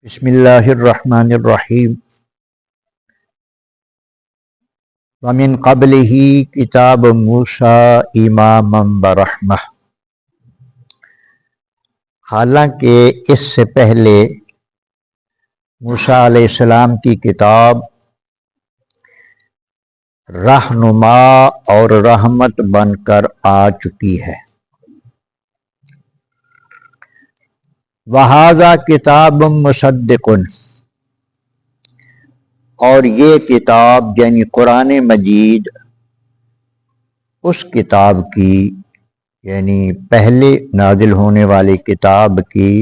بسم اللہ الرحمن الرحیم ومن قبلہ کتاب موسیٰ اماما ورحمہ۔ حالانکہ اس سے پہلے موسیٰ علیہ السلام کی کتاب رہنما اور رحمت بن کر آ چکی ہے۔ وَهَذَا کتاب مصدق، اور یہ کتاب یعنی قرآن مجید اس کتاب کی یعنی پہلے نازل ہونے والی کتاب کی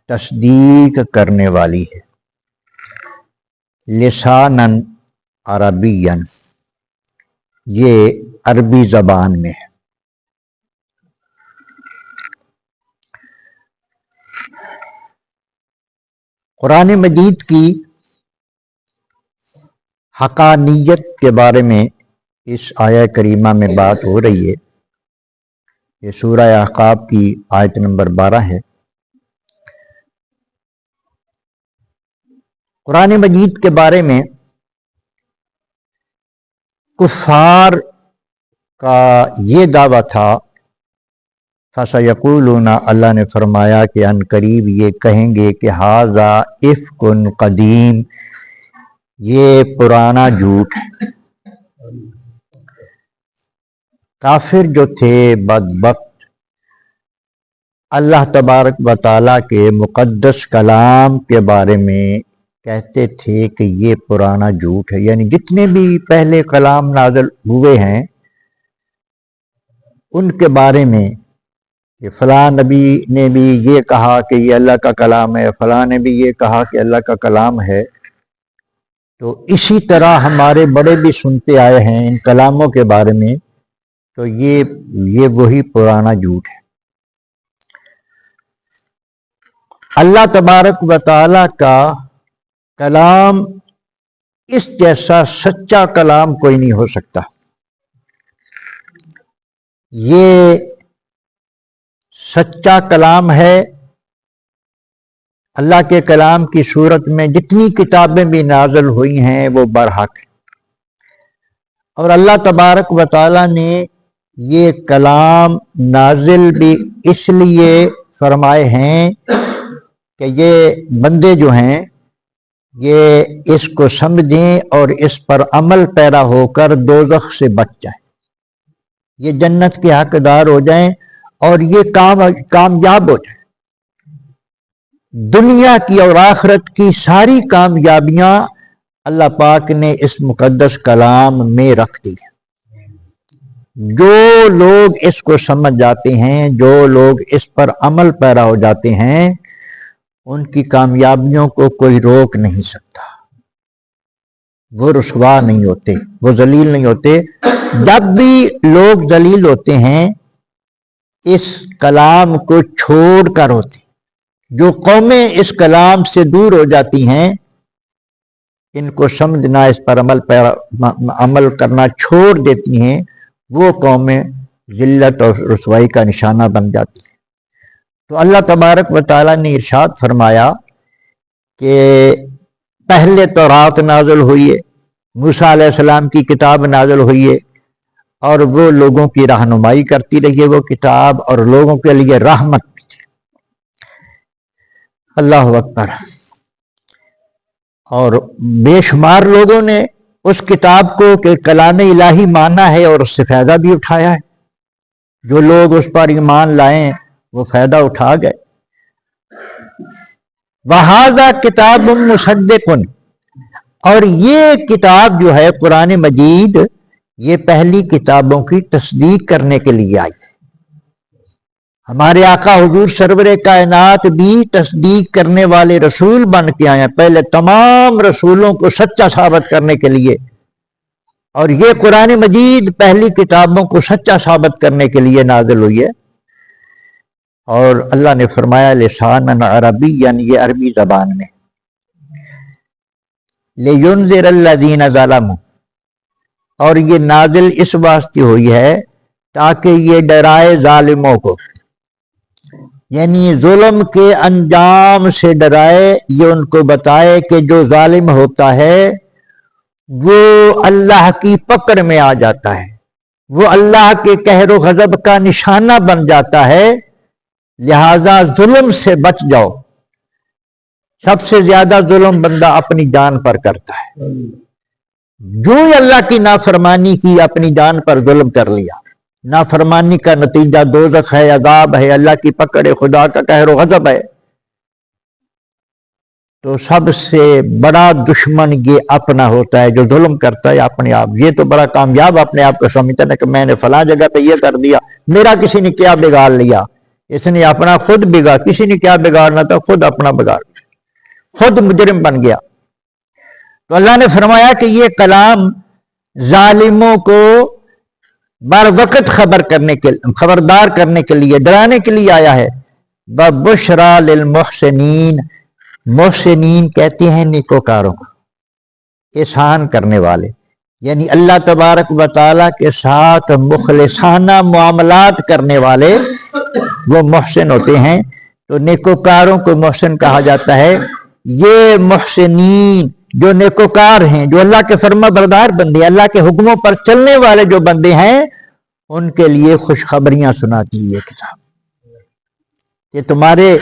تصدیق کرنے والی ہے۔ لساناً عربیاً، یہ عربی زبان میں ہے۔ قرآن مجید کی حقانیت کے بارے میں اس آیہ کریمہ میں بات ہو رہی ہے۔ یہ سورہ احقاف کی آیت نمبر 12 ہے۔ قرآن مجید کے بارے میں کفار کا یہ دعویٰ تھا، فَسَيَقُولُونَ، اللہ نے فرمایا کہ ان قریب یہ کہیں گے کہ ھذا افک قدیم، یہ پرانا جھوٹ ہے۔ کافر جو تھے بدبخت اللہ تبارک و تعالیٰ کے مقدس کلام کے بارے میں کہتے تھے کہ یہ پرانا جھوٹ ہے، یعنی جتنے بھی پہلے کلام نازل ہوئے ہیں ان کے بارے میں کہ فلاں نبی نے بھی یہ کہا کہ یہ اللہ کا کلام ہے، فلاں نے بھی یہ کہا کہ اللہ کا کلام ہے، تو اسی طرح ہمارے بڑے بھی سنتے آئے ہیں ان کلاموں کے بارے میں، تو یہ وہی پرانا جھوٹ ہے۔ اللہ تبارک و تعالیٰ کا کلام اس جیسا سچا کلام کوئی نہیں ہو سکتا۔ یہ سچا کلام ہے۔ اللہ کے کلام کی صورت میں جتنی کتابیں بھی نازل ہوئی ہیں وہ برحق ہیں، اور اللہ تبارک و تعالیٰ نے یہ کلام نازل بھی اس لیے فرمائے ہیں کہ یہ بندے جو ہیں یہ اس کو سمجھیں اور اس پر عمل پیرا ہو کر دوزخ سے بچ جائیں، یہ جنت کے حقدار ہو جائیں اور یہ کامیاب ہو جائیں۔ دنیا کی اور آخرت کی ساری کامیابیاں اللہ پاک نے اس مقدس کلام میں رکھ دی ہیں۔ جو لوگ اس کو سمجھ جاتے ہیں، جو لوگ اس پر عمل پیرا ہو جاتے ہیں، ان کی کامیابیوں کو کوئی روک نہیں سکتا، وہ رسوا نہیں ہوتے، وہ ذلیل نہیں ہوتے۔ جب بھی لوگ ذلیل ہوتے ہیں اس کلام کو چھوڑ کر ہوتے، جو قومیں اس کلام سے دور ہو جاتی ہیں، ان کو سمجھنا، اس پر عمل کرنا چھوڑ دیتی ہیں، وہ قومیں ذلت اور رسوائی کا نشانہ بن جاتی ہیں۔ تو اللہ تبارک و تعالیٰ نے ارشاد فرمایا کہ پہلے تورات نازل ہوئی ہے، موسیٰ علیہ السلام کی کتاب نازل ہوئی ہے، اور وہ لوگوں کی رہنمائی کرتی رہی ہے وہ کتاب، اور لوگوں کے لیے رحمت بھی تھی۔ اللہ اکبر۔ اور بے شمار لوگوں نے اس کتاب کو کہ کلام الہی مانا ہے اور اس سے فائدہ بھی اٹھایا ہے۔ جو لوگ اس پر ایمان لائیں وہ فائدہ اٹھا گئے۔ وَهَذَا کتاب مصدق، اور یہ کتاب جو ہے قرآن مجید، یہ پہلی کتابوں کی تصدیق کرنے کے لیے آئی ہے۔ ہمارے آقا حضور سرور کائنات بھی تصدیق کرنے والے رسول بن کے آئے ہیں، پہلے تمام رسولوں کو سچا ثابت کرنے کے لیے، اور یہ قرآن مجید پہلی کتابوں کو سچا ثابت کرنے کے لیے نازل ہوئی ہے۔ اور اللہ نے فرمایا لساناً عربیاً، یہ عربی زبان میں۔ لِيُنذِرَ الَّذِينَ ظَلَمُوا، اور یہ نازل اس واسطے ہوئی ہے تاکہ یہ ڈرائے ظالموں کو، یعنی ظلم کے انجام سے ڈرائے، یہ ان کو بتائے کہ جو ظالم ہوتا ہے وہ اللہ کی پکڑ میں آ جاتا ہے، وہ اللہ کے قہر و غضب کا نشانہ بن جاتا ہے، لہذا ظلم سے بچ جاؤ۔ سب سے زیادہ ظلم بندہ اپنی جان پر کرتا ہے، جو ہی اللہ کی نافرمانی کی اپنی جان پر ظلم کر لیا۔ نافرمانی کا نتیجہ دوزخ ہے، عذاب ہے، اللہ کی پکڑ ہے، خدا کا قہر و غضب ہے۔ تو سب سے بڑا دشمن یہ اپنا ہوتا ہے، جو ظلم کرتا ہے اپنے آپ۔ یہ تو بڑا کامیاب اپنے آپ کو سمجھتا ہے کہ میں نے فلاں جگہ پہ یہ کر دیا، میرا کسی نے کیا بگاڑ لیا۔ اس نے اپنا خود بگاڑ، کسی نے کیا بگاڑنا تھا، خود اپنا بگاڑ، خود مجرم بن گیا۔ تو اللہ نے فرمایا کہ یہ کلام ظالموں کو بر وقت خبردار کرنے کے لیے، ڈرانے کے لیے آیا ہے۔ وَبُشْرَى لِلْمُحْسِنِينَ، محسنین کہتے ہیں نیکوکاروں کو، احسان کرنے والے، یعنی اللہ تبارک و تعالیٰ کے ساتھ مخلصانہ معاملات کرنے والے وہ محسن ہوتے ہیں۔ تو نیکوکاروں کو محسن کہا جاتا ہے۔ یہ محسنین جو نیکوکار ہیں، جو اللہ کے فرما بردار بندے، اللہ کے حکموں پر چلنے والے جو بندے ہیں، ان کے لیے خوشخبریاں سناتی ہے کتاب کہ تمہارے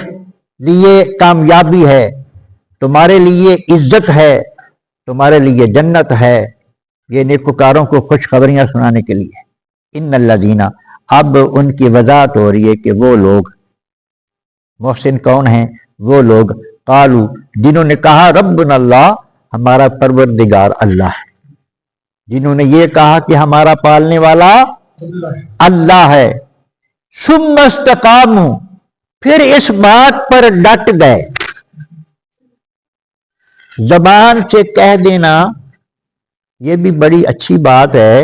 لیے کامیابی ہے، تمہارے لیے عزت ہے، تمہارے لیے جنت ہے۔ یہ نیکوکاروں کو خوشخبریاں سنانے کے لیے۔ ان الذین، اب ان کی وضاحت ہو رہی ہے کہ وہ لوگ محسن کون ہیں؟ وہ لوگ قالو، جنہوں نے کہا ربنا اللہ، ہمارا پروردگار اللہ ہے، جنہوں نے یہ کہا کہ ہمارا پالنے والا اللہ ہے۔ ثم استقاموا، پھر اس بات پر ڈٹ گئے۔ زبان سے کہہ دینا یہ بھی بڑی اچھی بات ہے،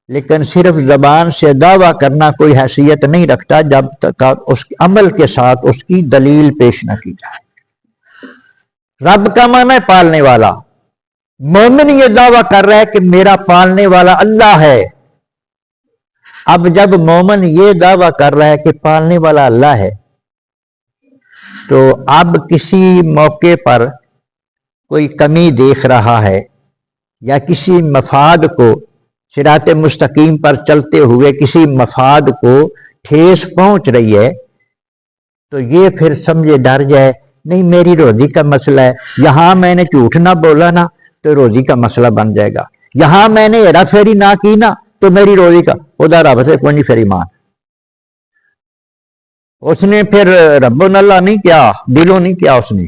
لیکن صرف زبان سے دعویٰ کرنا کوئی حیثیت نہیں رکھتا جب تک اس عمل کے ساتھ اس کی دلیل پیش نہ کی جائے۔ رب کا معنی ہے پالنے والا۔ مومن یہ دعویٰ کر رہا ہے کہ میرا پالنے والا اللہ ہے۔ اب جب مومن یہ دعویٰ کر رہا ہے کہ پالنے والا اللہ ہے، تو اب کسی موقع پر کوئی کمی دیکھ رہا ہے یا کسی مفاد کو، صراط مستقیم پر چلتے ہوئے کسی مفاد کو ٹھیس پہنچ رہی ہے، تو یہ پھر سمجھے ڈر جائے، نہیں میری روزی کا مسئلہ ہے، یہاں میں نے جھوٹ نہ بولا نا تو روزی کا مسئلہ بن جائے گا، یہاں میں نے ہیرا پھیری نہ کی نا تو میری روزی کا، خدا رب سے کوئی نہیں پھر ایمان۔ اس نے پھر ربنا اللہ نہیں کیا، دلوں نہیں کیا اس نے۔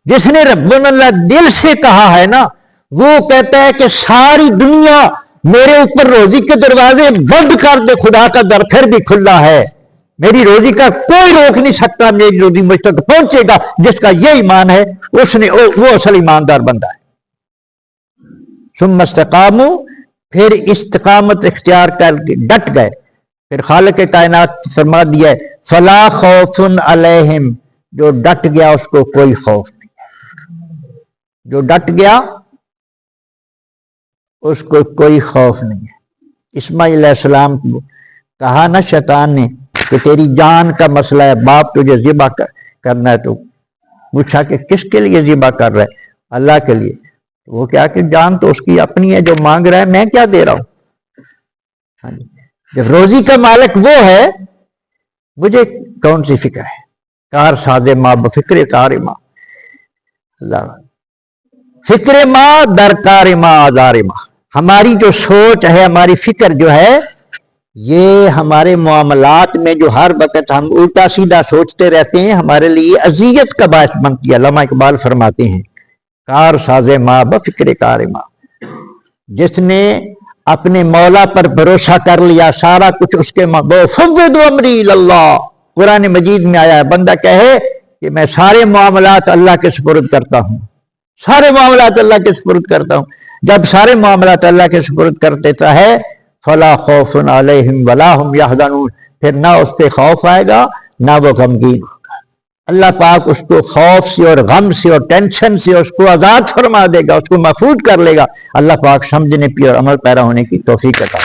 جس نے ربنا اللہ دل سے کہا ہے نا، وہ کہتا ہے کہ ساری دنیا میرے اوپر روزی کے دروازے بند کر دے، خدا کا در پھر بھی کھلا ہے، میری روزی کا کوئی روک نہیں سکتا، میری روزی مجھ تک پہنچے گا۔ جس کا یہ ایمان ہے اس نے وہ اصل ایماندار بندہ ہے۔ ثم استقاموا، پھر استقامت اختیار کر کے ڈٹ گئے۔ پھر خالق کائنات فرما دیا ہے فلا خوف علیہم، جو ڈٹ گیا اس کو کوئی خوف نہیں ہے، جو ڈٹ گیا اس کو کوئی خوف نہیں ہے۔ اسماعیل علیہ السلام کو کہا نا شیطان نے کہ تیری جان کا مسئلہ ہے، باپ تجھے ذبح کرنا ہے، تو پوچھا کہ کس کے لیے ذبح کر رہا ہے؟ اللہ کے لیے۔ وہ کیا کہ جان تو اس کی اپنی ہے، جو مانگ رہا ہے میں کیا دے رہا ہوں؟ ہاں جی، جب روزی کا مالک وہ ہے مجھے کون سی فکر ہے؟ کار ساز ماں بفکر کار ماں، اللہ فکر ماں درکار ماں آزار ماں۔ ہماری جو سوچ ہے، ہماری فکر جو ہے، یہ ہمارے معاملات میں جو ہر وقت ہم الٹا سیدھا سوچتے رہتے ہیں، ہمارے لیے اذیت کا باعث بنتی ہے۔ علامہ اقبال فرماتے ہیں کار ساز ماں بفکر کار ماں، جس نے اپنے مولا پر بھروسہ کر لیا، سارا کچھ اس کے فوض امری اللہ، قرآن مجید میں آیا ہے بندہ کہے کہ میں سارے معاملات اللہ کے سپرد کرتا ہوں، سارے معاملات اللہ کے سپرد کرتا ہوں۔ جب سارے معاملات اللہ کے سپرد کر دیتا ہے فلا خوف علیہم ولا هم یحزنون، پھر نہ اس پہ خوف آئے گا نہ وہ غمگین ہوگا۔ اللہ پاک اس کو خوف سے اور غم سے اور ٹینشن سے اس کو آزاد فرما دے گا، اس کو محفوظ کر لے گا۔ اللہ پاک سمجھنے پی اور عمل پیرا ہونے کی توفیق عطا